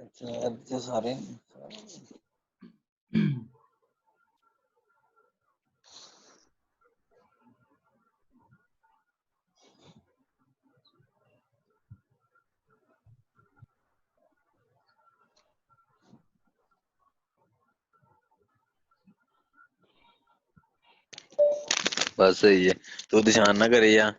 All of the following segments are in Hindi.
अच्छा सारे बस सही है। तू दिशान ना करी या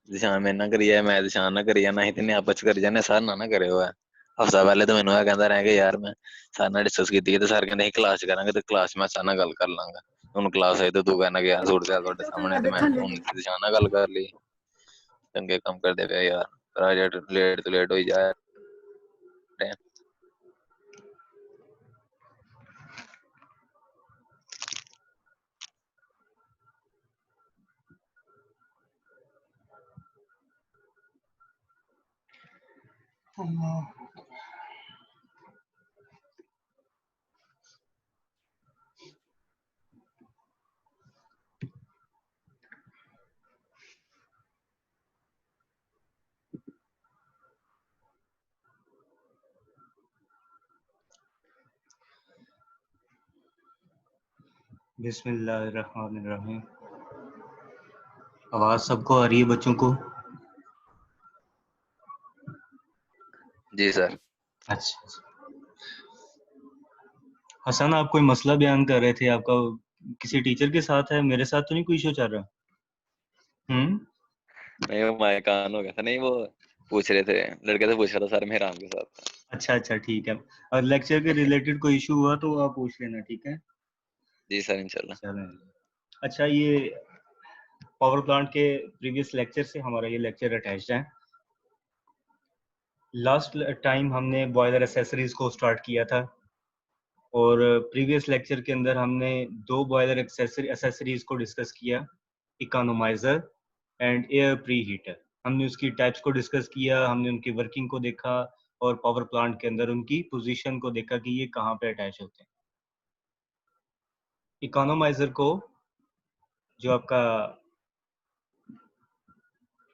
दिशान मेरे ना करी है, मैं दिशान ना करी ना, इतने आपस कर जाने सर ना करे हुआ हफ्ता पहले तो मैंने कहता रह गया यार मैं सर ने डिस्कस की तो सर कहते क्लास करांगे तो क्लास में सर गल कर लांगा। ਹੁਣ क्लास आई तो तू कहना कि यार छोड़ दिया ਤੁਹਾਡੇ ਸਾਹਮਣੇ ਤੇ ਮੈਂ ਹੁਣ ਦਿਸ਼ਾਨ ਨਾਲ ਗੱਲ ਕਰ ਲਈ। ਚੰਗੇ ਕੰਮ ਕਰਦੇ ਪਿਆ ਯਾਰ, ਪ੍ਰੋਜੈਕਟ ਲੇਟ ਤੋਂ ਲੇਟ ਹੋਈ ਜਾ ਰਿਹਾ। बिस्मिल्लाहिर्रहमानिर्रहीम। आवाज सबको आ रही है बच्चों को? जी सर। अच्छा हसन, आप कोई मसला बयान कर रहे थे, आपका किसी टीचर के साथ है? मेरे साथ तो नहीं कोई इशू चल रहा? नहीं वो माइक ऑन हो गया था। नहीं वो पूछ रहे थे, लड़के से पूछ रहा था सर मेहराम के साथ। अच्छा अच्छा ठीक है। और लेक्चर के रिलेटेड कोई इशू हुआ तो आप पूछ लेना, ठीक है? जी सर इंशाल्लाह। चलें। अच्छा, ये पावर प्लांट के प्रीवियस लेक्चर से हमारा ये लेक्चर अटैच्ड है। लास्ट टाइम हमने बॉयलर एक्सेसरीज को स्टार्ट किया था और प्रीवियस लेक्चर के अंदर हमने दो बॉयलर एक्सेसरीज को डिस्कस किया, economiser and air pre heater. हमने उसकी टाइप्स को डिस्कस किया, हमने उनकी वर्किंग को देखा और पावर प्लांट के अंदर उनकी पोजीशन को देखा कि ये कहाँ पे अटैच होते हैं। इकोनोमाइजर को जो आपका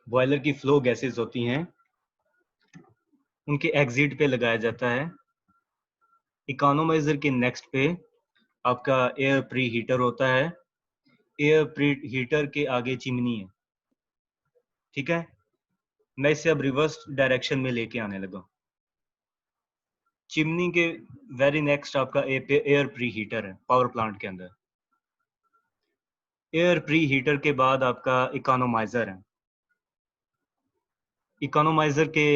बॉयलर की फ्लो गैसेस होती हैं उनके एग्जिट पे लगाया जाता है। इकोनोमाइजर के नेक्स्ट पे आपका एयर प्री हीटर होता है। एयर प्री हीटर के आगे चिमनी है, ठीक है? मैं इसे अब रिवर्स डायरेक्शन में लेके आने लगा। चिमनी के वेरी नेक्स्ट आपका एयर प्री हीटर है पावर प्लांट के अंदर। एयर प्री हीटर के बाद आपका इकोनोमाइजर है। इकोनोमाइजर के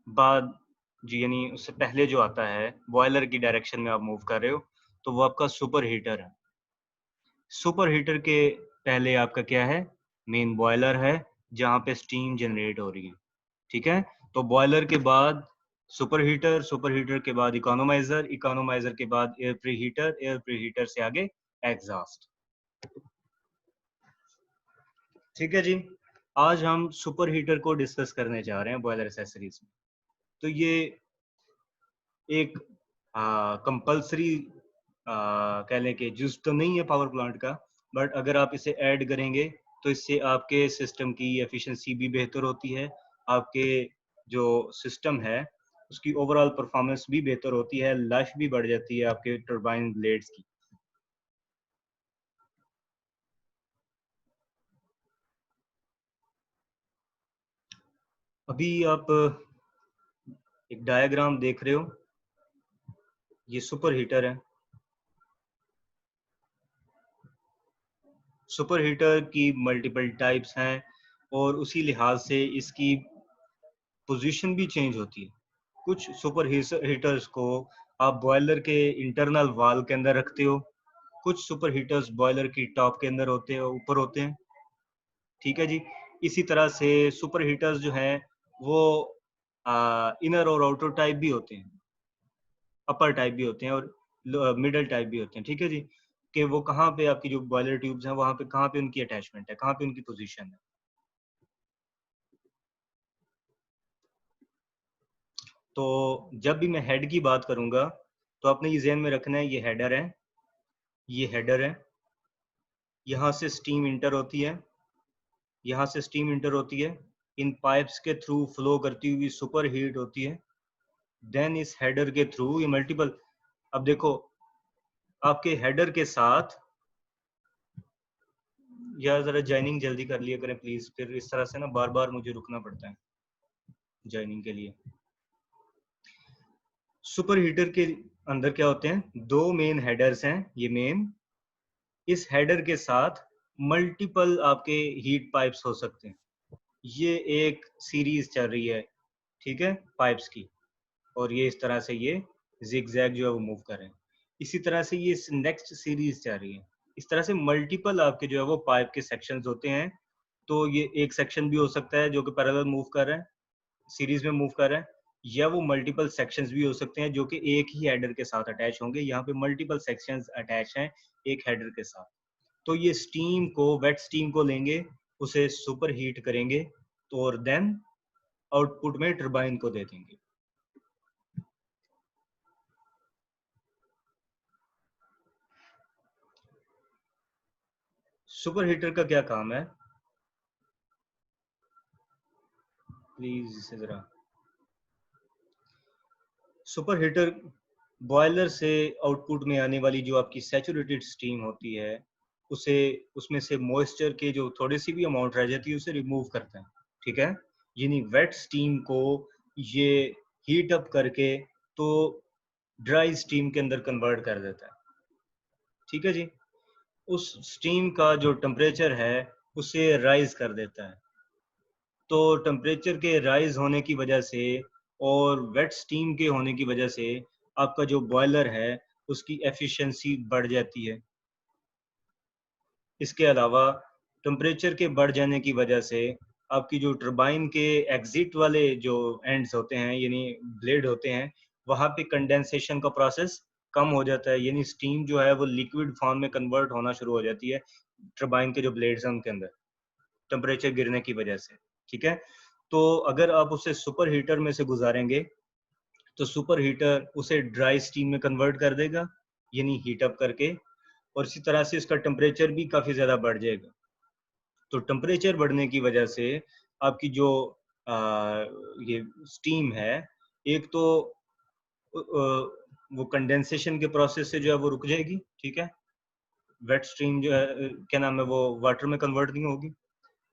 बाद जी यानी उससे पहले जो आता है, बॉयलर की डायरेक्शन में आप मूव कर रहे हो, तो वो आपका सुपर हीटर है। सुपर हीटर के पहले आपका क्या है? मेन बॉयलर है जहाँ पे स्टीम जनरेट हो रही है, ठीक है? तो बॉयलर के बाद सुपर हीटर, सुपर हीटर के बाद इकोनोमाइजर, इकोनोमाइजर के बाद air pre heater, air pre heater से आगे एग्जॉस्ट। ठीक है जी। आज हम सुपर हीटर को डिस्कस करने जा रहे हैं बॉयलर एक्सेसरीज में। तो ये एक कंपल्सरी कह लें कि जुज तो नहीं है पावर प्लांट का, बट अगर आप इसे ऐड करेंगे तो इससे आपके सिस्टम की एफिशिएंसी भी बेहतर होती है, आपके जो सिस्टम है उसकी ओवरऑल परफॉर्मेंस भी बेहतर होती है, लाइफ भी बढ़ जाती है आपके टरबाइन ब्लेड्स की। अभी आप एक डायग्राम देख रहे हो, ये सुपर हीटर है। सुपर हीटर की मल्टीपल टाइप्स हैं और उसी लिहाज से इसकी पोजीशन भी चेंज होती है। कुछ सुपर हीटर्स को आप बॉयलर के इंटरनल वाल के अंदर रखते हो, कुछ सुपर हीटर्स बॉयलर की टॉप के अंदर होते हैं, ऊपर होते हैं। ठीक है जी। इसी तरह से सुपर हीटर्स जो हैं वो इनर और आउटर टाइप भी होते हैं, अपर टाइप भी होते हैं और मिडल टाइप भी होते हैं। ठीक है जी, कि वो कहाँ पे आपकी जो बॉयलर ट्यूब्स हैं वहां पे कहाँ पे उनकी अटैचमेंट है, कहाँ पे उनकी पोजीशन है। तो जब भी मैं हेड की बात करूंगा तो आपने ये ज़हन में रखना है, ये हेडर है, ये हेडर है, यहाँ से स्टीम इंटर होती है, यहाँ से स्टीम इंटर होती है, इन पाइप्स के थ्रू फ्लो करती हुई सुपर हीट होती है, देन इस हेडर के थ्रू ये मल्टीपल। अब देखो, आपके हेडर के साथ, यार जरा जॉइनिंग जल्दी कर लिया करें प्लीज, फिर इस तरह से ना बार बार मुझे रुकना पड़ता है जॉइनिंग के लिए। सुपर हीटर के अंदर क्या होते हैं, दो मेन हेडर्स हैं, ये मेन, इस हेडर के साथ मल्टीपल आपके हीट पाइप्स हो सकते हैं। ये एक सीरीज चल रही है, ठीक है, पाइप्स की, और ये इस तरह से ये जिगजैग जो है वो मूव कर रहे हैं। इसी तरह से ये नेक्स्ट सीरीज चल रही है। इस तरह से मल्टीपल आपके जो है वो पाइप के सेक्शंस होते हैं। तो ये एक सेक्शन भी हो सकता है जो कि पैरेलल मूव कर रहा है, सीरीज में मूव कर रहा है, या वो मल्टीपल सेक्शंस भी हो सकते हैं जो कि एक ही हेडर के साथ अटैच होंगे। यहाँ पे मल्टीपल सेक्शंस अटैच हैं एक हेडर के साथ। तो ये स्टीम को, वेट स्टीम को लेंगे, उसे सुपर हीट करेंगे, तो और देन आउटपुट में टरबाइन को दे देंगे। सुपर हीटर का क्या काम है, प्लीज इसे जरा। सुपर हीटर बॉयलर से आउटपुट में आने वाली जो आपकी सैचुरेटेड स्टीम होती है, उसे, उसमें से मॉइस्चर के जो थोड़ी सी भी अमाउंट रह जाती है उसे रिमूव करता है। ठीक है, यानी वेट स्टीम को ये हीट अप करके तो ड्राई स्टीम के अंदर कन्वर्ट कर देता है। ठीक है जी, उस स्टीम का जो टेम्परेचर है उसे राइज कर देता है। तो टेम्परेचर के राइज होने की वजह से और वेट स्टीम के होने की वजह से आपका जो बॉयलर है उसकी एफिशिएंसी बढ़ जाती है। इसके अलावा टेम्परेचर के बढ़ जाने की वजह से आपकी जो टरबाइन के एग्जिट वाले जो एंड्स होते हैं, यानी ब्लेड होते हैं, वहाँ पे कंडेंसेशन का प्रोसेस कम हो जाता है, यानी स्टीम जो है वो लिक्विड फॉर्म में कन्वर्ट होना शुरू हो जाती है टरबाइन के जो ब्लेड्स हैं उनके अंदर, टेम्परेचर गिरने की वजह से। ठीक है, तो अगर आप उसे सुपर हीटर में से गुजारेंगे तो सुपर हीटर उसे ड्राई स्टीम में कन्वर्ट कर देगा, यानी हीट अप करके, और इसी तरह से इसका टेम्परेचर भी काफ़ी ज़्यादा बढ़ जाएगा। तो टेम्परेचर बढ़ने की वजह से आपकी जो आ, ये स्टीम है, एक तो वो कंडेंसेशन के प्रोसेस से जो है वो रुक जाएगी। ठीक है, वेट स्ट्रीम जो है क्या नाम है वो वाटर में कन्वर्ट नहीं होगी,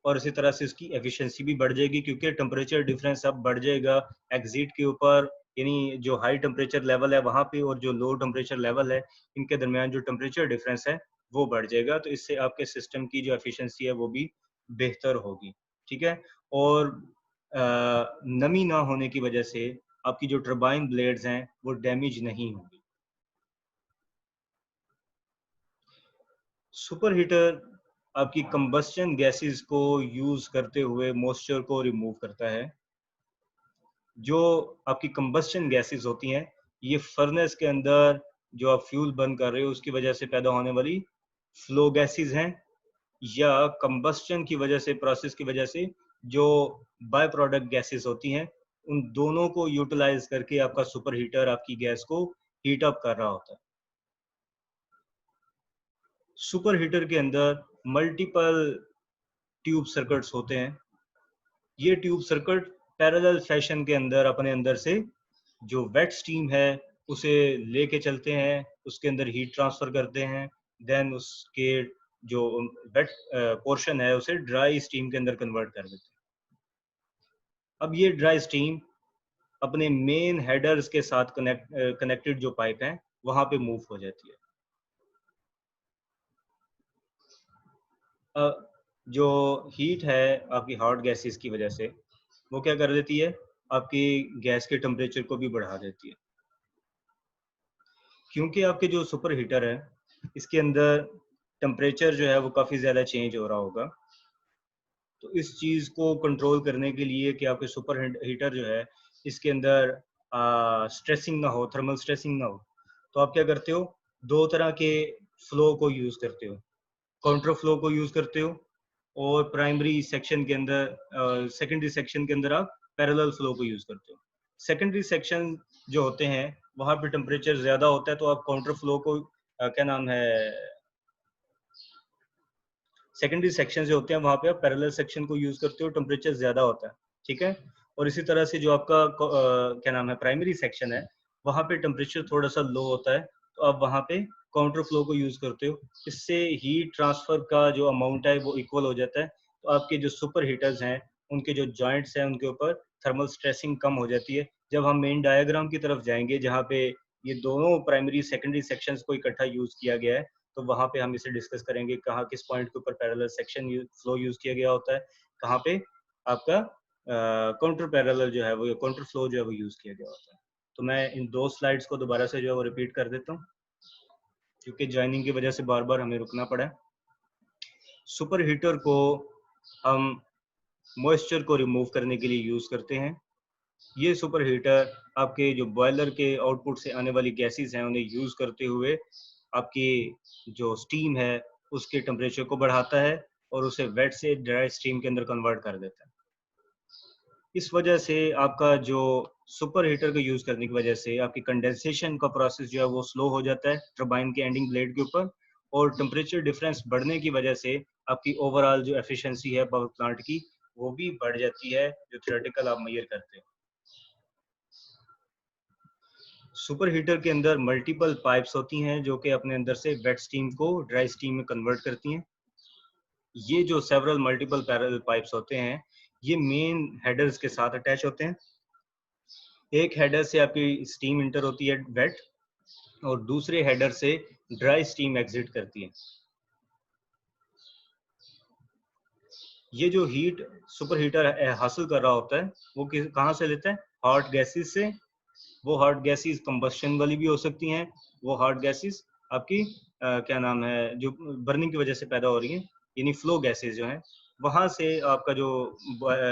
और इसी तरह से इसकी एफिशिएंसी भी बढ़ जाएगी क्योंकि टेम्परेचर डिफरेंस अब बढ़ जाएगा एग्जिट के ऊपर, यानी जो हाई टेम्परेचर लेवल है वहाँ पे और जो लो टेम्परेचर लेवल है इनके दरमियान जो टेम्परेचर डिफरेंस है वो बढ़ जाएगा। तो इससे आपके सिस्टम की जो एफिशिएंसी है वो भी बेहतर होगी। ठीक है, और नमी ना होने की वजह से आपकी जो टरबाइन ब्लेड्स हैं वो डैमेज नहीं होंगी। सुपर हीटर आपकी कंबस्शन गैसेस को यूज करते हुए मॉइस्चर को रिमूव करता है। जो आपकी कंबस्शन गैसेस होती हैं, ये फर्नेस के अंदर जो आप फ्यूल बर्न कर रहे हो उसकी वजह से पैदा होने वाली फ्लो गैसेस हैं, या कंबस्शन की वजह से, प्रोसेस की वजह से जो बाय प्रोडक्ट गैसेस होती हैं, उन दोनों को यूटिलाइज करके आपका सुपर हीटर आपकी गैस को हीट अप कर रहा होता है। सुपर हीटर के अंदर मल्टीपल ट्यूब सर्किट्स होते हैं। ये ट्यूब सर्किट पैरेलल फैशन के अंदर अपने अंदर से जो वेट स्टीम है उसे लेके चलते हैं, उसके अंदर हीट ट्रांसफर करते हैं, देन उसके जो वेट पोर्शन है उसे ड्राई स्टीम के अंदर कन्वर्ट कर देते हैं। अब ये ड्राई स्टीम अपने मेन हेडर्स के साथ कनेक्टेड जो पाइप है वहां पे मूव हो जाती है। जो हीट है आपकी हॉट गैसेस की वजह से वो क्या कर देती है, आपकी गैस के टेम्परेचर को भी बढ़ा देती है। क्योंकि आपके जो सुपर हीटर है इसके अंदर टेम्परेचर जो है वो काफ़ी ज़्यादा चेंज हो रहा होगा, तो इस चीज़ को कंट्रोल करने के लिए कि आपके सुपर हीटर जो है इसके अंदर स्ट्रेसिंग ना हो, थर्मल स्ट्रेसिंग ना हो, तो आप क्या करते हो, दो तरह के फ्लो को यूज़ करते हो। काउंटर फ्लो को यूज़ करते हो और प्राइमरी सेक्शन के अंदर सेकेंडरी सेक्शन के अंदर आप पैरेलल फ्लो को यूज़ करते हो। सेकेंडरी सेक्शन जो होते हैं वहाँ पे टेम्परेचर ज़्यादा होता है, तो आप काउंटर फ्लो को क्या नाम है, सेकेंडरी सेक्शन जो होते हैं वहाँ पे आप पैरेलल सेक्शन को यूज़ करते हो, टेम्परेचर ज़्यादा होता है, ठीक है। और इसी तरह से जो आपका क्या नाम है प्राइमरी सेक्शन है वहाँ पे टेम्परेचर थोड़ा सा लो होता है, तो आप वहाँ पे काउंटर फ्लो को यूज़ करते हो। इससे हीट ट्रांसफ़र का जो अमाउंट है वो इक्वल हो जाता है, तो आपके जो सुपर हीटर्स हैं उनके जो जॉइंट्स हैं उनके ऊपर थर्मल स्ट्रेसिंग कम हो जाती है। जब हम मेन डायग्राम की तरफ जाएंगे जहाँ पे ये दोनों प्राइमरी सेकेंडरी सेक्शंस को इकट्ठा यूज़ किया गया है, तो वहाँ पे हम इसे डिस्कस करेंगे कहाँ किस पॉइंट के ऊपर पैरेलल सेक्शन फ्लो यूज़ किया गया होता है, कहाँ पे आपका काउंटर पैरेलल जो है वो काउंटर फ्लो जो है वो यूज़ किया गया होता है। तो मैं इन 2 स्लाइड्स को दोबारा से जो है वो रिपीट कर देता हूँ, क्योंकि जॉइनिंग की वजह से बार-बार हमें रुकना पड़ा है। सुपर हीटर को हम मॉइस्चर को रिमूव करने के लिए यूज़ करते हैं। ये सुपर हीटर आपके जो बॉयलर के आउटपुट से आने वाली गैसेस हैं उन्हें यूज़ करते हुए आपकी जो स्टीम है उसके टेम्परेचर को बढ़ाता है और उसे वेट से ड्राई स्टीम के अंदर कन्वर्ट कर देता है। इस वजह से आपका जो सुपर हीटर को यूज़ करने की वजह से आपकी कंडेंसेशन का प्रोसेस जो है वो स्लो हो जाता है टरबाइन के एंडिंग ब्लेड के ऊपर, और टेम्परेचर डिफरेंस बढ़ने की वजह से आपकी ओवरऑल जो एफिशिएंसी है पावर प्लांट की वो भी बढ़ जाती है, जो थ्योरेटिकल आप मेजर करते हो। सुपर हीटर के अंदर मल्टीपल पाइप्स होती हैं जो कि अपने अंदर से वेट स्टीम को ड्राई स्टीम में कन्वर्ट करती हैं। ये जो सेवरल मल्टीपल पैरेलल पाइप्स होते हैं ये मेन हेडर्स के साथ अटैच होते हैं। एक हेडर से आपकी स्टीम इंटर होती है वेट, और दूसरे हेडर से ड्राई स्टीम एग्जिट करती है। ये जो हीट सुपर हीटर हासिल कर रहा होता है वो कहाँ से लेता है, हॉट गैसेस से। वो हॉट गैसेस कंबस्शन वाली भी हो सकती हैं, वो हॉट गैसेस आपकी क्या नाम है जो बर्निंग की वजह से पैदा हो रही हैं, यानी फ्लो गैसेस जो हैं वहां से आपका जो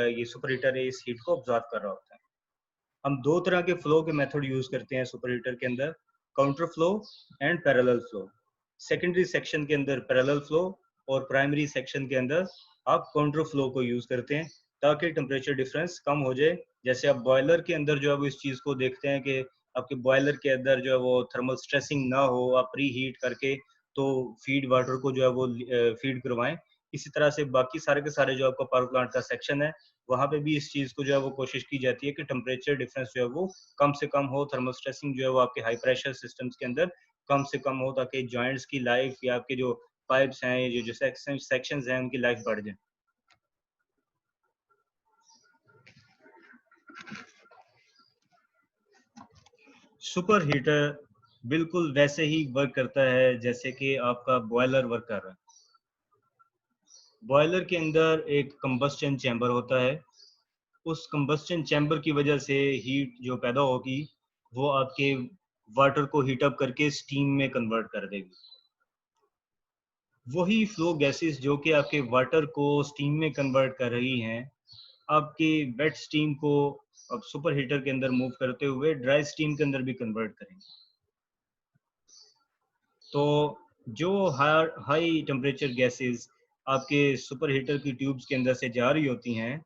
ये सुपर हीटर है इस हीट को ऑब्जॉर्व कर रहा होता है। हम दो तरह के फ्लो के मेथड यूज करते हैं सुपर हीटर के अंदर, counter flow and parallel flow. Secondary section के अंदर पैरेलल फ्लो और प्राइमरी सेक्शन के अंदर आप काउंटर फ्लो को यूज करते हैं ताकि टेम्परेचर डिफरेंस कम हो जाए। जैसे आप बॉयलर के अंदर जो है वो इस चीज़ को देखते हैं कि आपके बॉयलर के अंदर जो है वो थर्मल स्ट्रेसिंग ना हो, आप प्री हीट करके तो फीड वाटर को जो है वो फीड करवाएं। इसी तरह से बाकी सारे के सारे जो आपका पावर प्लांट का सेक्शन है वहाँ पे भी इस चीज़ को जो है वो कोशिश की जाती है कि टेम्परेचर डिफरेंस जो है वो कम से कम हो, थर्मल स्ट्रेसिंग जो है वो आपके हाई प्रेशर सिस्टम्स के अंदर कम से कम हो, ताकि जॉइंट्स की लाइफ या आपके जो पाइप्स हैं, जो सेक्शंस हैं उनकी लाइफ बढ़ जाए। सुपर हीटर बिल्कुल वैसे ही वर्क करता है जैसे कि आपका बॉयलर वर्क कर रहा है। बॉयलर के अंदर एक कंबस्टन चैम्बर होता है, उस कंबस्टन चैम्बर की वजह से हीट जो पैदा होगी वो आपके वाटर को हीट अप करके स्टीम में कन्वर्ट कर देगी। वही फ्लो गैसेस जो कि आपके वाटर को स्टीम में कन्वर्ट कर रही हैं आपके वेट स्टीम को अब सुपर हीटर के अंदर मूव करते हुए ड्राई स्टीम के अंदर भी कन्वर्ट करेंगे। तो जो हाई टेम्परेचर गैसेस आपके सुपर हीटर की ट्यूब्स के अंदर से जा रही होती हैं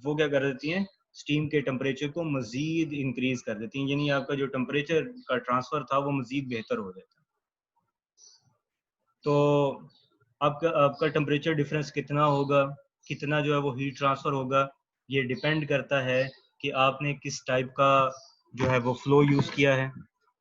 वो क्या कर देती हैं, स्टीम के टेम्परेचर को मज़ीद इंक्रीज कर देती हैं, यानी आपका जो टेम्परेचर का ट्रांसफ़र था वो मज़ीद बेहतर हो जाता है। तो आपका आपका टेम्परेचर डिफरेंस कितना होगा, कितना जो है वो हीट ट्रांसफ़र होगा, ये डिपेंड करता है कि आपने किस टाइप का जो है वो फ्लो यूज़ किया है,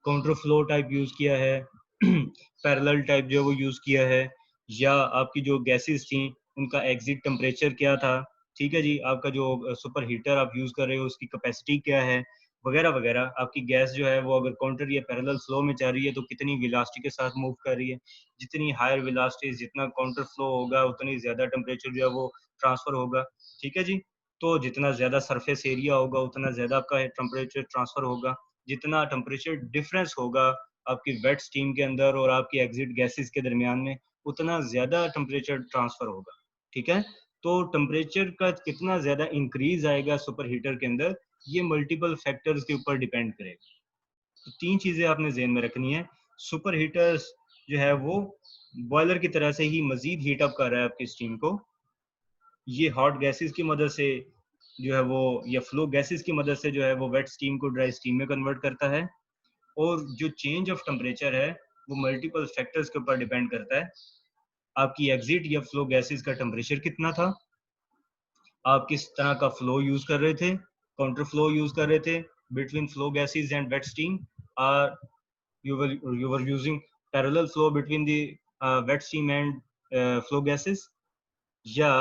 काउंटर फ्लो टाइप यूज़ किया है पैरेलल टाइप जो है वो यूज़ किया है, या आपकी जो गैसेस थी उनका एग्जिट टेम्परेचर क्या था, ठीक है जी, आपका जो सुपर हीटर आप यूज कर रहे हो उसकी कैपेसिटी क्या है, वगैरह वगैरह। आपकी गैस जो है वो अगर काउंटर या पैरेलल फ्लो में जा रही है तो कितनी वेलोसिटी के साथ मूव कर रही है। जितनी हायर वेलोसिटी, जितना काउंटर फ्लो होगा, उतनी ज्यादा टेम्परेचर जो है वो ट्रांसफर होगा। ठीक है जी। तो जितना ज्यादा सरफेस एरिया होगा उतना ज्यादा आपका टेम्परेचर ट्रांसफर होगा। जितना टेम्परेचर डिफरेंस होगा आपकी वेट स्टीम के अंदर और आपकी एग्जिट गैसेस के दरमियान में, उतना ज्यादा टेम्परेचर ट्रांसफर होगा। ठीक है। तो टेम्परेचर का कितना ज्यादा इंक्रीज आएगा सुपर हीटर के अंदर, ये मल्टीपल फैक्टर्स के ऊपर डिपेंड करेगा। तो 3 चीजें आपने ज़हन में रखनी है। सुपर हीटर्स जो है वो बॉयलर की तरह से ही मजीद हीट अप कर रहा है आपकी स्टीम को। ये हॉट गैसेस की मदद से जो है वो, या फ्लो गैसेस की मदद से जो है वो वेट स्टीम को ड्राई स्टीम में कन्वर्ट करता है। और जो चेंज ऑफ टेम्परेचर है वो मल्टीपल फैक्टर्स के ऊपर डिपेंड करता है। आपकी एग्जिट या फ्लो गैसेस का टेम्परेचर कितना था, आप किस तरह का फ्लो यूज कर रहे थे, काउंटर फ्लो यूज कर रहे थे between flue gases and wet steam, और you were using parallel flow between the wet steam and flow gases, या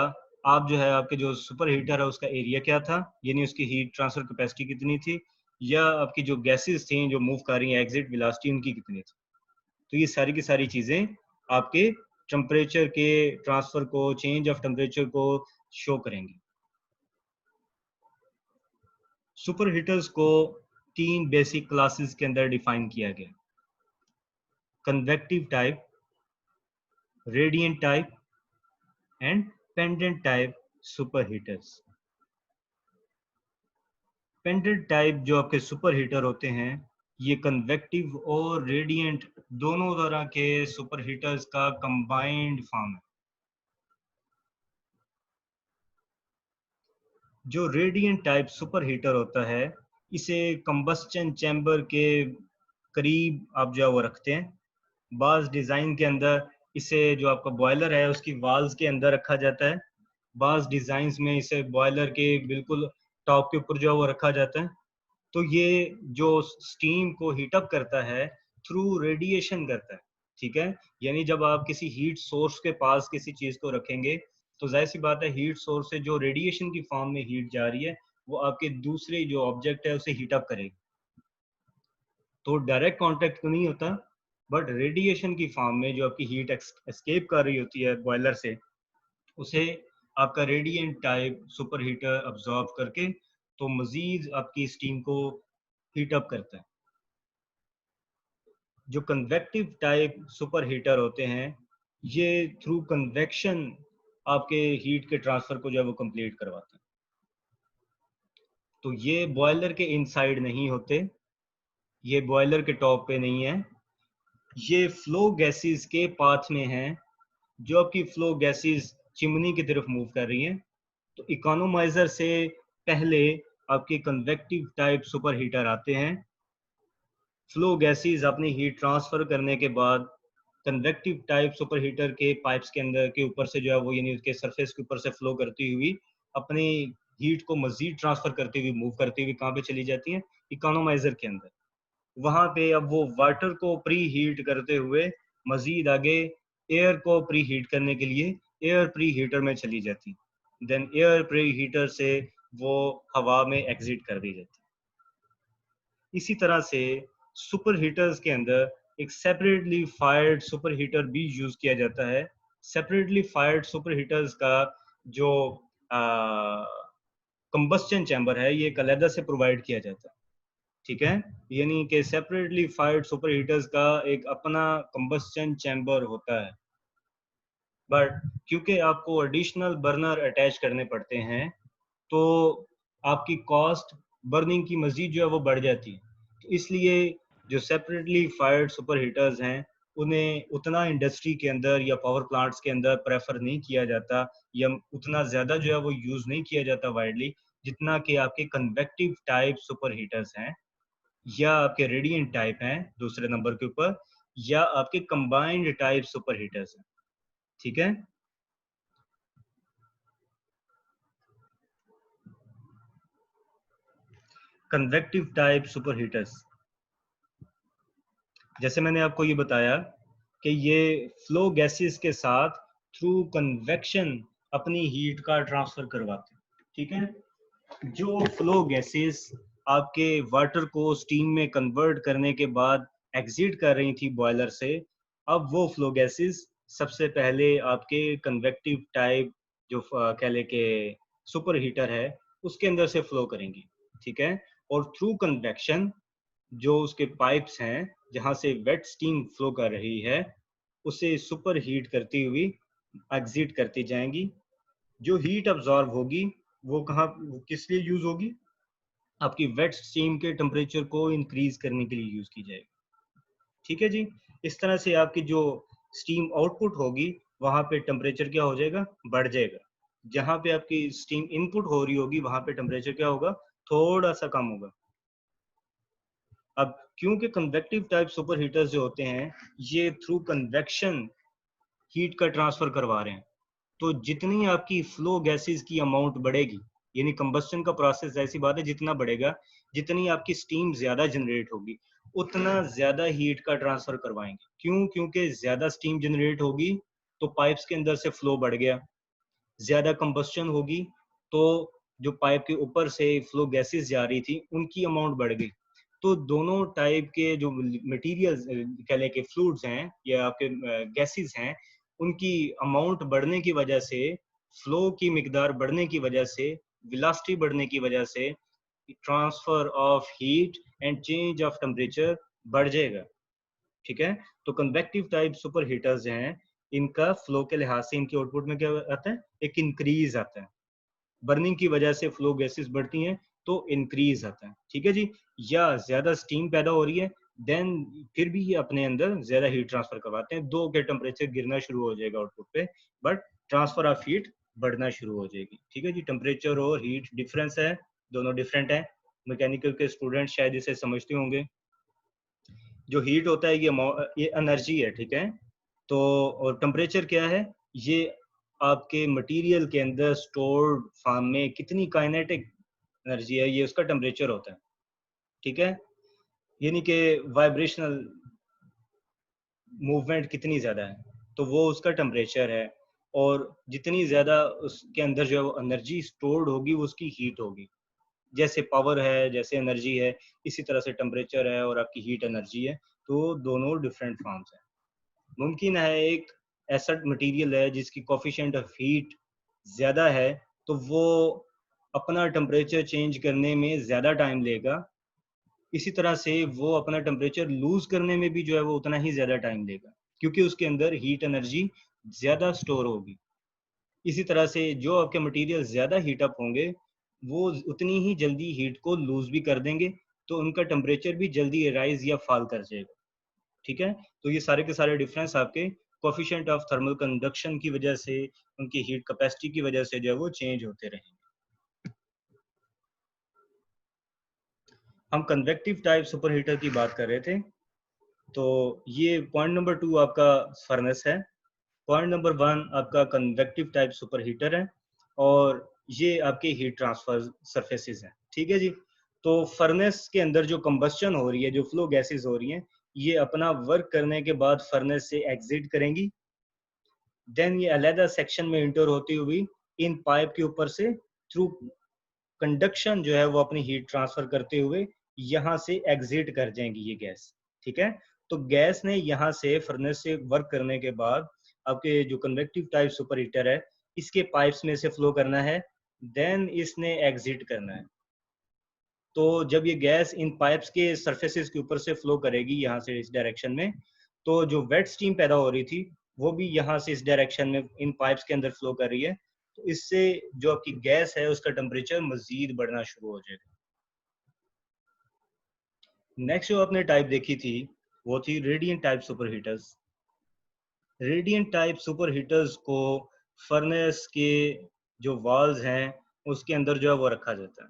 आप जो है आपके जो सुपर हीटर है उसका एरिया क्या था, यानी उसकी हीट ट्रांसफर कैपेसिटी कितनी थी, या आपकी जो गैसेस थी जो मूव कर रही हैं एग्जिट वेलोसिटी उनकी कितनी थी। तो ये सारी की सारी चीजें आपके टेम्परेचर के ट्रांसफर को, चेंज ऑफ टेम्परेचर को शो करेंगी। सुपर हीटर्स को 3 बेसिक क्लासेस के अंदर डिफाइन किया गया: convective type, radiant type and pendant type super heaters. Pendant type जो आपके सुपर हीटर होते हैं, ये कन्वेक्टिव और रेडिएंट दोनों तरह के सुपर हीटर्स का कंबाइंड फॉर्म है। जो रेडिएंट टाइप सुपर हीटर होता है, इसे कंबस्टन चैम्बर के करीब आप जो है वो रखते हैं। बाज डिजाइन के अंदर इसे जो आपका बॉयलर है उसकी वाल्स के अंदर रखा जाता है। बाज डिजाइन्स में इसे बॉयलर के बिल्कुल टॉप के ऊपर जो है वो रखा जाता है। तो ये जो स्टीम को हीट अप करता है थ्रू रेडिएशन करता है। ठीक है। यानी जब आप किसी हीट सोर्स के पास किसी चीज को रखेंगे तो जाहिर सी बात है हीट सोर्स से जो रेडिएशन की फॉर्म में हीट जा रही है वो आपके दूसरे जो ऑब्जेक्ट है उसे हीट अप करेगी। तो डायरेक्ट कांटेक्ट तो नहीं होता, बट रेडिएशन की फॉर्म में जो आपकी हीट एस्केप कर रही होती है बॉयलर से, उसे आपका radiant type super heater absorb करके तो मजीद आपकी स्टीम को हीट अप करता है। जो कन्वेक्टिव टाइप सुपर हीटर होते हैं, ये थ्रू कन्वेक्शन आपके हीट के ट्रांसफर को जो है वो कंप्लीट करवाते हैं। तो ये बॉयलर के इनसाइड नहीं होते, ये बॉयलर के टॉप पे नहीं है, ये फ्लो गैसेस के पाथ में है। जो आपकी फ्लो गैसेस चिमनी की तरफ मूव कर रही हैं, तो इकोनोमाइजर से पहले आपके कन्वेक्टिव टाइप सुपर हीटर आते हैं। फ्लो गैसेस अपनी हीट ट्रांसफर करने के बाद कन्वेक्टिव टाइप सुपर हीटर के पाइप्स के अंदर के ऊपर से जो है वो, यानी उसके सरफेस के ऊपर से फ्लो करती हुई अपनी हीट को मजीद ट्रांसफर करती हुई, मूव करती हुई कहाँ पे चली जाती हैं, इकोनोमाइजर के अंदर। वहां पे अब वो वाटर को प्री हीट करते हुए मजीद आगे एयर को प्री हीट करने के लिए एयर प्री हीटर में चली जाती, देन एयर प्री हीटर से वो हवा में एग्जिट कर दी जाती। इसी तरह से सुपर हीटर्स के अंदर एक सेपरेटली फायर्ड सुपर हीटर भी यूज किया जाता है। सेपरेटली फायर्ड सुपर हीटर्स का जो कंबस्टन चैम्बर है ये एक अलग से प्रोवाइड किया जाता है। ठीक है। यानी कि सेपरेटली फायर्ड सुपर हीटर्स का एक अपना कंबस्टन चैम्बर होता है, बट क्योंकि आपको एडिशनल बर्नर अटैच करने पड़ते हैं तो आपकी कॉस्ट बर्निंग की मजीद जो है वो बढ़ जाती है। तो इसलिए जो सेपरेटली फायर्ड सुपर हीटर्स हैं उन्हें उतना इंडस्ट्री के अंदर या पावर प्लांट्स के अंदर प्रेफर नहीं किया जाता, या उतना ज़्यादा जो है वो यूज़ नहीं किया जाता वाइडली, जितना कि आपके कन्वेक्टिव टाइप सुपर हीटर्स हैं, या आपके रेडिएंट टाइप हैं दूसरे नंबर के ऊपर, या आपके कंबाइंड टाइप सुपर हीटर्स हैं। ठीक है। कन्वेक्टिव टाइप सुपर हीटर्स, जैसे मैंने आपको ये बताया कि ये फ्लो गैसेस के साथ थ्रू कन्वेक्शन अपनी हीट का ट्रांसफर करवाते हैं। ठीक है। जो फ्लो गैसेस आपके वाटर को स्टीम में कन्वर्ट करने के बाद एग्जिट कर रही थी बॉयलर से, अब वो फ्लो गैसेस सबसे पहले आपके कन्वेक्टिव टाइप जो कह ले के सुपर हीटर है उसके अंदर से फ्लो करेंगी। ठीक है। और थ्रू कन्वेक्शन जो उसके पाइप्स हैं जहां से वेट स्टीम फ्लो कर रही है उसे सुपर हीट करती हुई एग्जिट करती जाएंगी। जो हीट अब्जॉर्ब होगी वो कहाँ, किस लिए यूज होगी? आपकी वेट स्टीम के टेम्परेचर को इंक्रीज करने के लिए यूज की जाएगी। ठीक है जी। इस तरह से आपकी जो स्टीम आउटपुट होगी वहां पे टेम्परेचर क्या हो जाएगा, बढ़ जाएगा। जहां पे आपकी स्टीम इनपुट हो रही होगी वहां पे टेम्परेचर क्या होगा, थोड़ा सा कम होगा। अब क्योंकि कन्वेक्टिव टाइप सुपर हीटर्स जो होते हैं ये थ्रू कन्वेक्शन हीट का ट्रांसफर करवा रहे हैं, तो जितनी आपकी फ्लो गैसेस की अमाउंट बढ़ेगी, यानी कंबस्टन का प्रोसेस ऐसी बात है जितना बढ़ेगा, जितनी आपकी स्टीम ज्यादा जनरेट होगी उतना ज्यादा हीट का ट्रांसफर करवाएंगे। क्यों? क्योंकि ज्यादा स्टीम जनरेट होगी तो पाइप्स के अंदर से फ्लो बढ़ गया, ज्यादा कंबस्टन होगी तो जो पाइप के ऊपर से फ्लो गैसेस जा रही थी उनकी अमाउंट बढ़ गई। तो दोनों टाइप के जो मटेरियल्स कह लें कि फ्लूइड्स हैं या आपके गैसेस हैं, उनकी अमाउंट बढ़ने की वजह से, फ्लो की मिकदार बढ़ने की वजह से, वेलोसिटी बढ़ने की वजह से transfer of heat and change of temperature बढ़ जाएगा। ठीक है। तो कन्वेक्टिव टाइप सुपर हीटर्स हैं, इनका फ्लो के लिहाज से इनके आउटपुट में क्या आता है, एक इंक्रीज आता है। बर्निंग की वजह से फ्लो गैसेस बढ़ती हैं तो इंक्रीज आता है। ठीक है जी। या ज्यादा स्टीम पैदा हो रही है देन फिर भी ये अपने अंदर ज्यादा हीट ट्रांसफर करवाते हैं, दो के टेम्परेचर गिरना शुरू हो जाएगा आउटपुट पे, बट ट्रांसफर ऑफ हीट बढ़ना शुरू हो जाएगी। ठीक है जी। टेम्परेचर और हीट डिफरेंस है, दोनों डिफरेंट है। मैकेनिकल के स्टूडेंट शायद इसे समझते होंगे। जो हीट होता है ये एनर्जी है। ठीक है। तो और टेम्परेचर क्या है, ये आपके मटेरियल के अंदर स्टोर्ड फॉर्म में कितनी काइनेटिक एनर्जी है, ये उसका टेम्परेचर होता है। ठीक है। यानी कि वाइब्रेशनल मूवमेंट कितनी ज्यादा है तो वो उसका टेम्परेचर है। और जितनी ज्यादा उसके अंदर जो एनर्जी स्टोर्ड होगी वो उसकी हीट होगी। जैसे पावर है, जैसे एनर्जी है, इसी तरह से टेम्परेचर है और आपकी हीट एनर्जी है। तो दोनों डिफरेंट फॉर्म्स हैं। मुमकिन है एक ऐसा मटेरियल है जिसकी कोफिशिएंट ऑफ हीट ज्यादा है तो वो अपना टेम्परेचर चेंज करने में ज्यादा टाइम लेगा, इसी तरह से वो अपना टेम्परेचर लूज करने में भी जो है वो उतना ही ज्यादा टाइम लेगा क्योंकि उसके अंदर हीट एनर्जी ज्यादा स्टोर होगी। इसी तरह से जो आपके मटेरियल ज्यादा हीट अप होंगे वो उतनी ही जल्दी हीट को लूज भी कर देंगे, तो उनका टेम्परेचर भी जल्दी राइज या फॉल कर जाएगा। ठीक है। तो ये सारे के सारे डिफरेंस आपके कोफिशिएंट ऑफ थर्मल कंडक्शन की वजह से, उनकी हीट कैपेसिटी की वजह से जो है वो चेंज होते रहेंगे। हम कन्वेक्टिव टाइप सुपर हीटर की बात कर रहे थे। तो ये पॉइंट नंबर 2 आपका फर्नेस है। पॉइंट नंबर 1 आपका कन्वेक्टिव टाइप सुपर हीटर है और ये आपके हीट ट्रांसफर सरफेसेस हैं। ठीक है जी। तो फर्नेस के अंदर जो कंबस्शन हो रही है, जो फ्लो गैसेस हो रही हैं, ये अपना वर्क करने के बाद फर्नेस से एग्जिट करेंगी। देन ये अलग सेक्शन में इंटर होती हुई इन पाइप के ऊपर से थ्रू कंडक्शन जो है वो अपनी हीट ट्रांसफर करते हुए यहाँ से एग्जिट कर जाएंगी ये गैस। ठीक है। तो गैस ने यहाँ से फर्नेस से वर्क करने के बाद आपके जो कन्वेक्टिव टाइप सुपर हीटर है इसके पाइप्स में से फ्लो करना है, देन इसने एग्जिट करना है। तो जब ये गैस इन पाइप्स के सरफेसेस के ऊपर से फ्लो करेगी यहाँ से इस डायरेक्शन में, तो जो वेट स्टीम पैदा हो रही थी वो भी यहाँ से इस डायरेक्शन में इन पाइप्स के अंदर फ्लो कर रही है। तो इससे जो आपकी गैस है उसका टेम्परेचर मजीद बढ़ना शुरू हो जाएगा। नेक्स्ट जो आपने टाइप देखी थी वो थी radiant type super heaters. Radiant type super heaters को फर्नेस के जो वाल्स हैं उसके अंदर जो है वो रखा जाता है,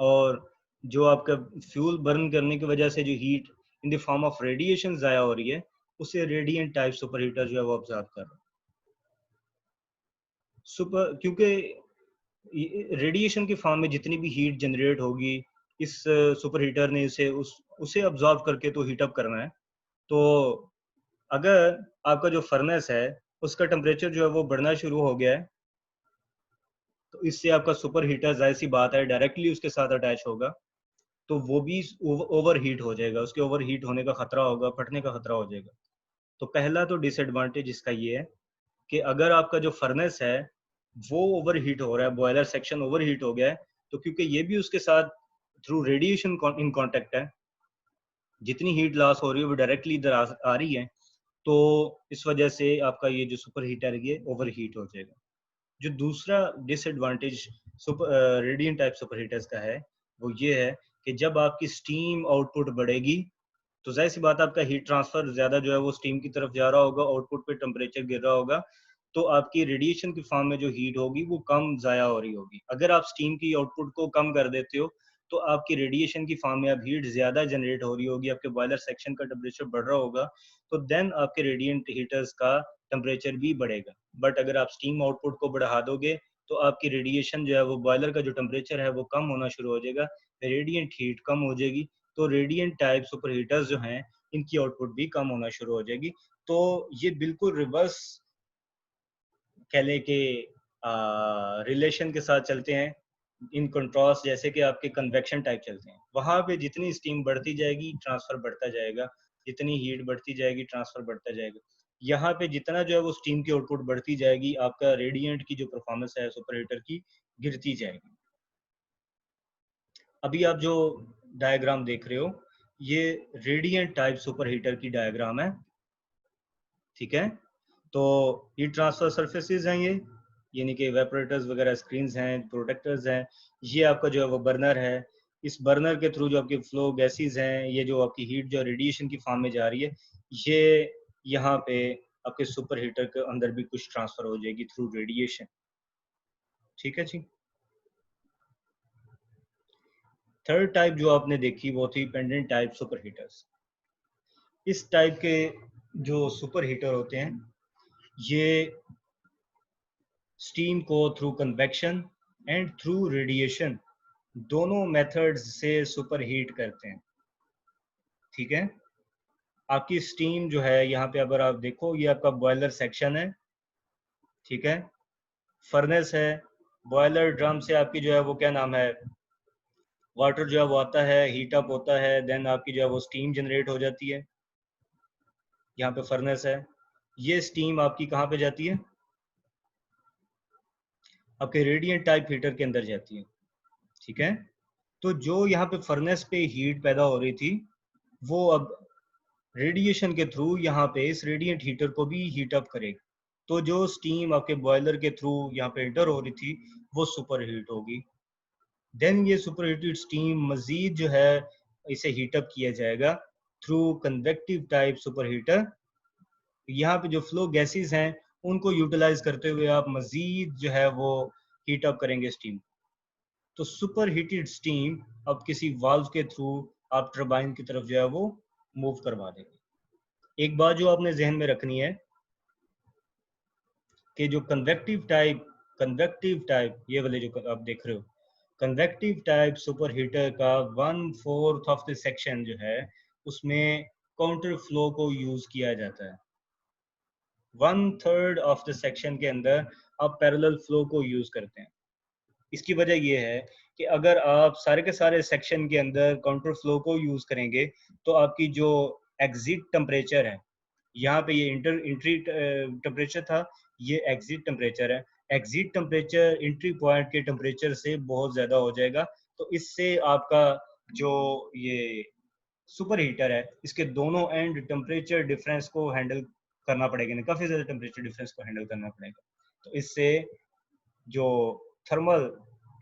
और जो आपका फ्यूल बर्न करने की वजह से जो heat in the form of radiation जाया हो रही है उसे रेडियंट टाइप सुपर हीटर जो है वो ऑब्जर्व कर रहा है। सुपर क्योंकि रेडिएशन के फॉर्म में जितनी भी हीट जनरेट होगी इस सुपर हीटर ने उसे ऑब्जॉर्व करके तो हीट अप करना है। तो अगर आपका जो फर्नेस है उसका टेम्परेचर जो है वो बढ़ना शुरू हो गया है, तो इससे आपका सुपर हीटर जाहिर सी बात है डायरेक्टली उसके साथ अटैच होगा, तो वो भी ओवर हीट हो जाएगा, उसके ओवर हीट होने का खतरा होगा, फटने का खतरा हो जाएगा। तो पहला तो डिसएडवांटेज इसका ये है कि अगर आपका जो फर्नेस है वो ओवर हीट हो रहा है, बॉयलर सेक्शन ओवर हीट हो गया है, तो क्योंकि ये भी उसके साथ थ्रू रेडिएशन इन कांटेक्ट है, जितनी हीट लॉस हो रही है वो डायरेक्टली इधर आ रही है, तो इस वजह से आपका ये जो सुपर हीटर है ये ओवर हीट हो जाएगा। जो दूसरा disadvantage super radiant type super heaters का है वो ये है कि जब आपकी स्टीम आउटपुट बढ़ेगी तो जाहिर सी बात है आपका हीट ट्रांसफर ज्यादा जो है वो स्टीम की तरफ जा रहा होगा, आउटपुट पे टेम्परेचर गिर रहा होगा, तो आपकी रेडिएशन की फॉर्म में जो हीट होगी वो कम जाया हो रही होगी। अगर आप स्टीम की आउटपुट को कम कर देते हो तो आपकी रेडिएशन की फॉर्म में अब हीट ज्यादा जनरेट हो रही होगी, आपके बॉयलर सेक्शन का टेम्परेचर बढ़ रहा होगा, तो देन आपके रेडिएंट हीटर्स का टेम्परेचर भी बढ़ेगा। बट अगर आप स्टीम आउटपुट को बढ़ा दोगे तो आपकी रेडिएशन जो है वो बॉयलर का जो टेम्परेचर है वो कम होना शुरू हो जाएगा, रेडिएंट हीट कम हो जाएगी, तो रेडिएंट टाइप सुपर हीटर्स जो हैं इनकी आउटपुट भी कम होना शुरू हो जाएगी। तो ये बिल्कुल रिवर्स कह लें कि रिलेशन के साथ चलते हैं, इन कंट्रास्ट जैसे कि आपके कन्वेक्शन टाइप चलते हैं। वहाँ पे जितनी स्टीम बढ़ती जाएगी ट्रांसफर बढ़ता जाएगा, जितनी हीट बढ़ती जाएगी ट्रांसफर बढ़ता जाएगा। यहाँ पे जितना जो है वो स्टीम की आउटपुट बढ़ती जाएगी, आपका रेडिएंट की जो परफॉर्मेंस है सुपर हीटर की गिरती जाएगी। अभी आप जो डायग्राम देख रहे हो ये रेडिएंट टाइप सुपर हीटर की डायग्राम है, ठीक है। तो हीट ट्रांसफर सरफेसेस हैं ये, यानी कि वेपोरेटर्स वगैरह, स्क्रीन्स हैं, प्रोटेक्टर्स हैं। ये आपका जो है वो बर्नर है, इस बर्नर के थ्रू जो आपके फ्लो गैसेस हैं, ये जो आपकी हीट जो रेडिएशन की फॉर्म में जा रही है, ये यहाँ पे आपके सुपर हीटर के अंदर भी कुछ ट्रांसफर हो जाएगी थ्रू रेडिएशन, ठीक है जी। थर्ड टाइप जो आपने देखी वो थी पेंडेंट टाइप सुपर हीटर्स। इस टाइप के जो सुपर हीटर होते हैं ये स्टीम को through convection and through radiation दोनों मेथड्स से सुपर हीट करते हैं, ठीक है। आपकी स्टीम जो है यहाँ पे अगर आप देखो ये आपका बॉयलर सेक्शन है, ठीक है, फर्नेस है, बॉयलर ड्रम से आपकी जो है वो क्या नाम है वाटर जो है वो आता है, हीट अप होता है, देन आपकी जो है वो स्टीम जनरेट हो जाती है। यहाँ पे फर्नेस है, ये स्टीम आपकी कहाँ पे जाती है, आपके रेडिएंट टाइप हीटर के अंदर जाती है, ठीक है। तो जो यहाँ पे फर्नेस पे हीट पैदा हो रही थी वो अब रेडिएशन के थ्रू यहाँ पे इस रेडिएंट हीटर को भी हीट अप करेगी, तो जो स्टीम आपके बॉयलर के थ्रू यहाँ पे एंटर हो रही थी वो सुपर हीट होगी। देन ये सुपर हीटेड स्टीम मजीद जो है इसे हीट अप किया जाएगा through convective type super heater. यहाँ पे जो फ्लो गैसेस हैं उनको यूटिलाइज करते हुए आप मजीद जो है वो हीट अप करेंगे स्टीम। तो सुपर हीटेड स्टीम अब किसी वाल्व के थ्रू आप टरबाइन की तरफ जो है वो मूव करवा देंगे। एक बात जो आपने जहन में रखनी है कि जो कन्वेक्टिव टाइप ये वाले जो आप देख रहे हो, कन्वेक्टिव टाइप सुपर हीटर का 1/4 ऑफ द सेक्शन जो है उसमें काउंटर फ्लो को यूज किया जाता है। 1/3 ऑफ द सेक्शन के अंदर आप पैरेलल फ्लो को यूज करते हैं। इसकी वजह यह है कि अगर आप सारे के सारे सेक्शन के अंदर काउंटर फ्लो को यूज करेंगे तो आपकी जो एग्जिट टेम्परेचर है, यहाँ पे ये इंट्री टेम्परेचर था, ये एग्जिट टेम्परेचर है, एग्जिट टेम्परेचर एंट्री पॉइंट के टेम्परेचर से बहुत ज़्यादा हो जाएगा। तो इससे आपका जो ये सुपर हीटर है इसके दोनों एंड टेम्परेचर डिफरेंस को हैंडल करना पड़ेगा, ना काफ़ी ज़्यादा टेम्परेचर डिफरेंस को हैंडल करना पड़ेगा। तो इससे जो थर्मल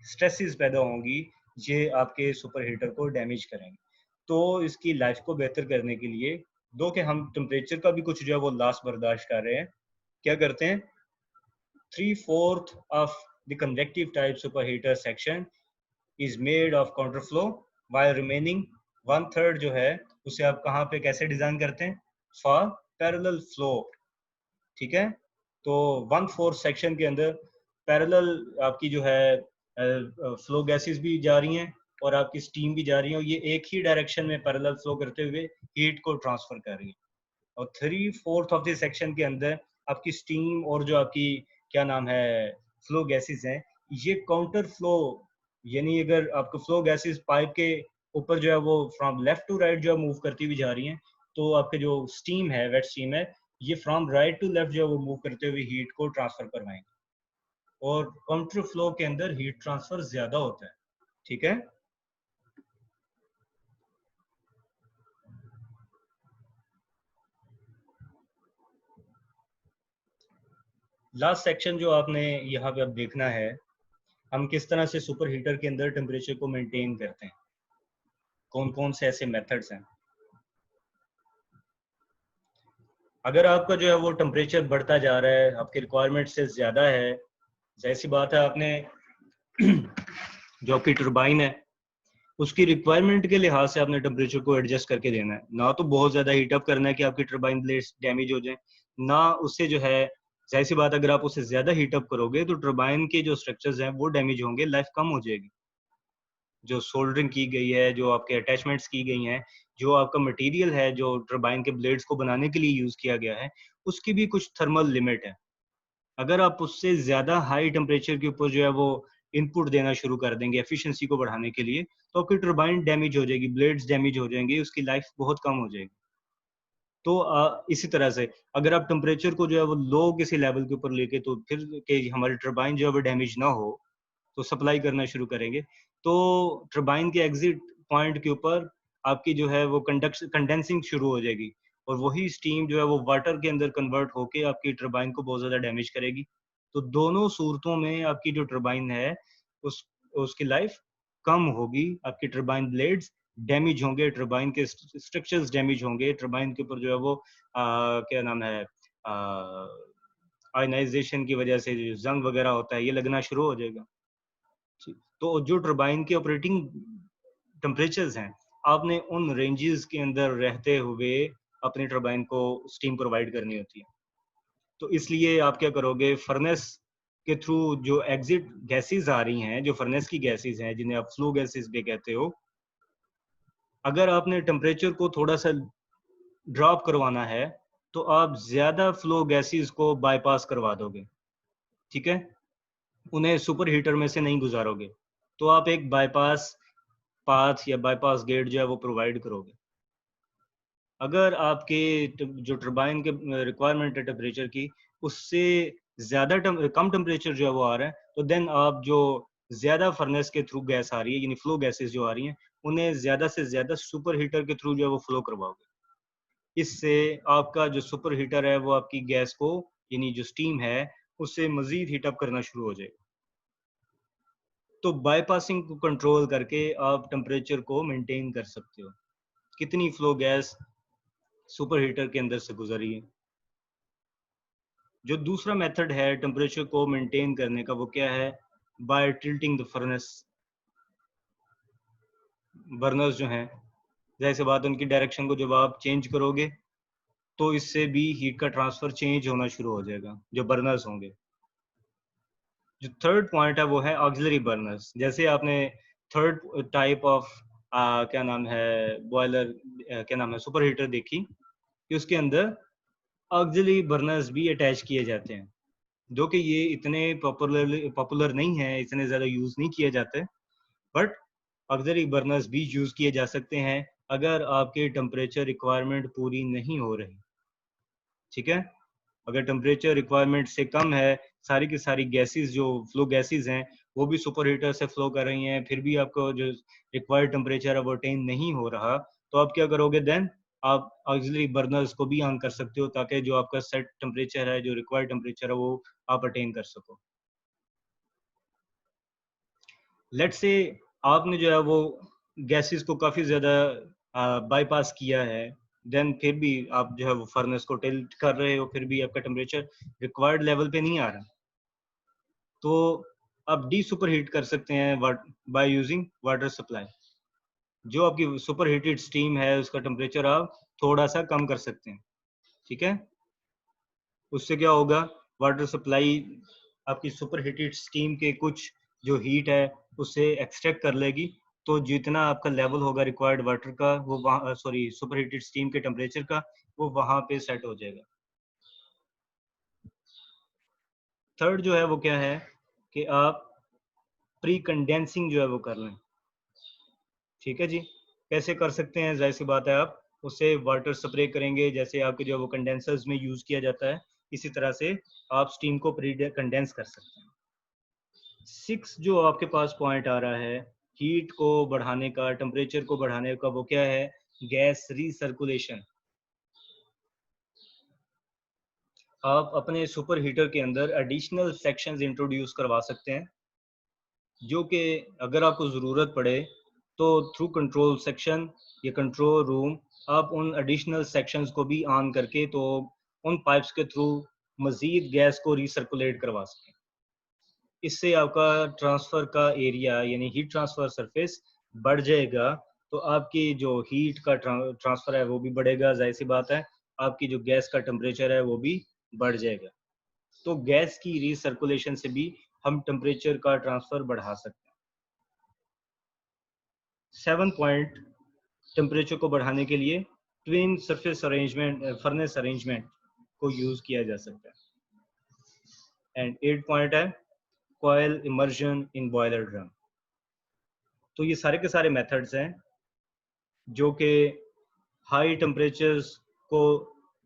स्ट्रेसेस पैदा होंगी ये आपके सुपर हीटर को डैमेज करेंगे। तो इसकी लाइफ को बेहतर करने के लिए दो कि हम टेम्परेचर का भी कुछ जो है वो लॉस बर्दाश्त कर रहे हैं, क्या करते हैं 3/4 of the convective type superheater section is made of counterflow while remaining 1/3 जो है उसे आप कहाँ पे कैसे डिजाइन करते हैं for parallel flow, ठीक है। तो 1/4 सेक्शन के अंदर पैरेलल आपकी जो है फ्लो गैसेस भी जा रही हैं और आपकी स्टीम भी जा रही है और ये एक ही डायरेक्शन में पैरेलल फ्लो करते हुए हीट को ट्रांसफर कर रही है। और 3/4 ऑफ द सेक्शन के अंदर आपकी स्टीम और जो आपकी क्या नाम है फ्लो गैसेस हैं ये काउंटर फ्लो, यानी अगर आपको फ्लो गैसेस पाइप के ऊपर जो है वो फ्रॉम लेफ्ट टू राइट जो है मूव करती हुई जा रही हैं, तो आपके जो स्टीम है, वेट स्टीम है, ये फ्रॉम राइट टू लेफ्ट जो है वो मूव करते हुए हीट को ट्रांसफर करवाएंगे, और काउंटर फ्लो के अंदर हीट ट्रांसफर ज्यादा होता है। ठीक है, लास्ट सेक्शन जो आपने यहाँ पे अब देखना है, हम किस तरह से सुपर हीटर के अंदर टेम्परेचर को मेंटेन करते हैं, कौन कौन से ऐसे मेथड्स हैं। अगर आपका जो है वो टेम्परेचर बढ़ता जा रहा है, आपकी रिक्वायरमेंट से ज़्यादा है, जाहिर सी बात है आपने जो आपकी टरबाइन है उसकी रिक्वायरमेंट के लिहाज से आपने टेम्परेचर को एडजस्ट करके देना है। ना तो बहुत ज़्यादा हीटअप करना है कि आपकी टरबाइन ब्लेड्स डैमेज हो जाए, ना उससे जो है, जाहिर सी बात अगर आप उसे ज़्यादा हीटअप करोगे तो टरबाइन के जो स्ट्रक्चर्स हैं वो डैमेज होंगे, लाइफ कम हो जाएगी। जो सोल्डरिंग की गई है, जो आपके अटैचमेंट्स की गई हैं, जो आपका मटेरियल है जो टरबाइन के ब्लेड्स को बनाने के लिए यूज़ किया गया है, उसकी भी कुछ थर्मल लिमिट है। अगर आप उससे ज़्यादा हाई टेम्परेचर के ऊपर जो है वो इनपुट देना शुरू कर देंगे एफिशिएंसी को बढ़ाने के लिए, तो आपकी टरबाइन डैमेज हो जाएगी, ब्लेड्स डैमेज हो जाएंगे, उसकी लाइफ बहुत कम हो जाएगी। तो इसी तरह से अगर आप टेम्परेचर को जो है वो लो किसी लेवल के ऊपर लेके, तो फिर कि हमारी टरबाइन जो है वो डैमेज ना हो, तो सप्लाई करना शुरू करेंगे, तो टरबाइन के एग्जिट पॉइंट के ऊपर आपकी जो है वो कंडेंसिंग शुरू हो जाएगी, और वही स्टीम जो है वो वाटर के अंदर कन्वर्ट होके आपकी टरबाइन को बहुत ज़्यादा डैमेज करेगी। तो दोनों सूरतों में आपकी जो टरबाइन है उस उसकी लाइफ कम होगी, आपकी टरबाइन ब्लेड्स डैमेज होंगे, टरबाइन के स्ट्रक्चर्स डैमेज होंगे, टरबाइन के ऊपर जो है वो क्या नाम है, आयनाइजेशन की वजह से जो जंग वगैरह होता है ये लगना शुरू हो जाएगा। तो जो टरबाइन के ऑपरेटिंग टेम्परेचर्स हैं, आपने उन रेंजेस के अंदर रहते हुए अपनी टरबाइन को स्टीम प्रोवाइड करनी होती है। तो इसलिए आप क्या करोगे, फर्नेस के थ्रू जो एग्जिट गैसेस आ रही हैं, जो फर्नेस की गैसेस हैं जिन्हें आप फ्लो गैसेस भी कहते हो, अगर आपने टेम्परेचर को थोड़ा सा ड्रॉप करवाना है तो आप ज्यादा फ्लो गैसेस को बाईपास करवा दोगे। ठीक है, उन्हें सुपर हीटर में से नहीं गुजारोगे, तो आप एक बाईपास पाथ या बाईपास गेट जो है वो प्रोवाइड करोगे। अगर आपके जो टरबाइन के रिक्वायरमेंट है टेम्परेचर की, उससे ज़्यादा कम टेम्परेचर जो है वो आ रहा है, तो देन आप जो ज़्यादा फर्नेस के थ्रू गैस आ रही है, यानी फ्लो गैसेस जो आ रही हैं, उन्हें ज़्यादा से ज़्यादा सुपर हीटर के थ्रू जो है वो फ्लो करवाओगे। इससे आपका जो सुपर हीटर है वो आपकी गैस को, यानी जो स्टीम है, उससे मज़ीद हीटअप करना शुरू हो जाएगा। तो बाईपासिंग को कंट्रोल करके आप टेम्परेचर को मेंटेन कर सकते हो। कितनी फ्लो गैस सुपर हीटर के अंदर से गुजरी है। जो दूसरा मेथड है टेम्परेचर को मेंटेन करने का, वो क्या है, by tilting the furnace. Burners जो हैं, जाहिर सी बात है उनकी डायरेक्शन को जब आप चेंज करोगे तो इससे भी हीट का ट्रांसफर चेंज होना शुरू हो जाएगा, जो बर्नर्स होंगे। जो थर्ड पॉइंट है वो है ऑक्सिलरी बर्नर्स। जैसे आपने थर्ड टाइप ऑफ क्या नाम है बॉयलर, क्या नाम है सुपर हीटर देखी, कि उसके अंदर ऑक्सिलरी बर्नर्स भी अटैच किए जाते हैं, जो कि ये इतने पॉपुलर नहीं है, इतने ज़्यादा यूज़ नहीं किए जाते, बट ऑक्सिलरी बर्नर्स भी यूज़ किए जा सकते हैं अगर आपके टेम्परेचर रिक्वायरमेंट पूरी नहीं हो रही। ठीक है, अगर टेम्परेचर रिक्वायरमेंट से कम है, सारी की सारी गैसेस जो फ्लो गैसेस हैं वो भी सुपर हीटर से फ्लो कर रही हैं, फिर भी आपको जो रिक्वायर्ड टेम्परेचर है वो अटेन नहीं हो रहा, तो आप क्या करोगे देन, आप ऑक्सिलरी बर्नर्स को भी ऑन कर सकते हो, ताकि जो आपका सेट टेम्परेचर है, जो रिक्वायर्ड टेम्परेचर है, वो आप अटेन कर सको। लेट्स से आपने जो है वो गैसेस को काफ़ी ज़्यादा बाईपास किया है, देन फिर भी आप जो है वो फर्नेस को टिल्ट कर रहे हो, फिर भी आपका टेम्परेचर रिक्वायर्ड लेवल पे नहीं आ रहा, तो आप डी सुपर हीट कर सकते हैं बाय यूजिंग वाटर सप्लाई। जो आपकी सुपर हीटेड स्टीम है उसका टेम्परेचर आप थोड़ा सा कम कर सकते हैं। ठीक है, उससे क्या होगा, वाटर सप्लाई आपकी सुपर हीटेड स्टीम के कुछ जो हीट है उससे एक्सट्रैक्ट कर लेगी, तो जितना आपका लेवल होगा रिक्वायर्ड वाटर का, वो वहाँ सॉरी सुपर हीटेड स्टीम के टेम्परेचर का, वो वहाँ पे सेट हो जाएगा। थर्ड जो है वो क्या है कि आप प्री कंडेंसिंग जो है वो कर लें। ठीक है जी, कैसे कर सकते हैं? जाहिर सी बात है, आप उससे वाटर स्प्रे करेंगे, जैसे आपके जो है वो कंडेंसर्स में यूज किया जाता है, इसी तरह से आप स्टीम को प्री कंडेंस कर सकते हैं। 6 जो आपके पास पॉइंट आ रहा है हीट को बढ़ाने का, टेम्परेचर को बढ़ाने का, वो क्या है? Gas recirculation. आप अपने सुपर हीटर के अंदर एडिशनल सेक्शंस इंट्रोड्यूस करवा सकते हैं, जो कि अगर आपको ज़रूरत पड़े तो थ्रू कंट्रोल सेक्शन या कंट्रोल रूम आप उन एडिशनल सेक्शंस को भी ऑन करके तो उन पाइप्स के थ्रू मज़ीद गैस को रीसर्कुलेट करवा सकें। इससे आपका ट्रांसफ़र का एरिया यानी हीट ट्रांसफ़र सरफेस बढ़ जाएगा, तो आपकी जो हीट का ट्रांसफ़र है वो भी बढ़ेगा, ज़ाहिर सी बात है, आपकी जो गैस का टेम्परेचर है वो भी बढ़ जाएगा। तो गैस की रीसर्कुलेशन से भी हम टेम्परेचर का ट्रांसफ़र बढ़ा सकते हैं। 7 पॉइंट टेम्परेचर को बढ़ाने के लिए twin surface arrangement, furnace arrangement को यूज़ किया जा सकता है। एंड 8 पॉइंट है coil immersion in boiler drum. तो ये सारे के सारे मेथड्स हैं जो कि हाई टेम्परेचर्स को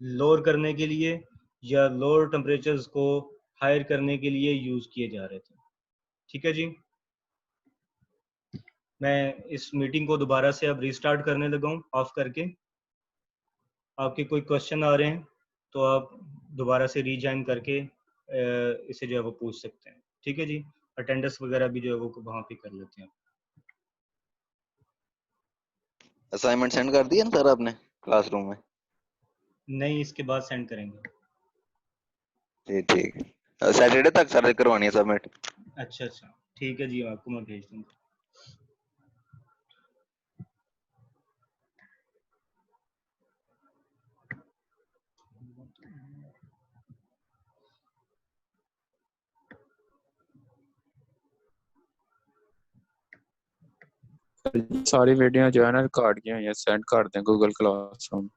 लोअर करने के लिए या लोअर टेम्परेचर्स को हायर करने के लिए यूज़ किए जा रहे थे। ठीक है जी, मैं इस मीटिंग को दोबारा से अब रीस्टार्ट करने लगा हूँ ऑफ करके। आपके कोई क्वेश्चन आ रहे हैं तो आप दोबारा से रीजॉइन करके इसे जो है वो पूछ सकते हैं। ठीक है जी, अटेंडेंस वगैरह भी जो है वो वहाँ पे कर लेते हैं। असाइनमेंट सेंड कर दिया ना सर आपने क्लासरूम में? नहीं, इसके बाद सेंड करेंगे। जी ठीक है, सैटरडे तक सर करवानी है सबमिट। अच्छा अच्छा, ठीक है जी, आपको मैं भेज दूँगा। सारी वीडियो जो है ना रिकॉर्ड की हुई है, सेंड कर दें गूगल क्लासरूम।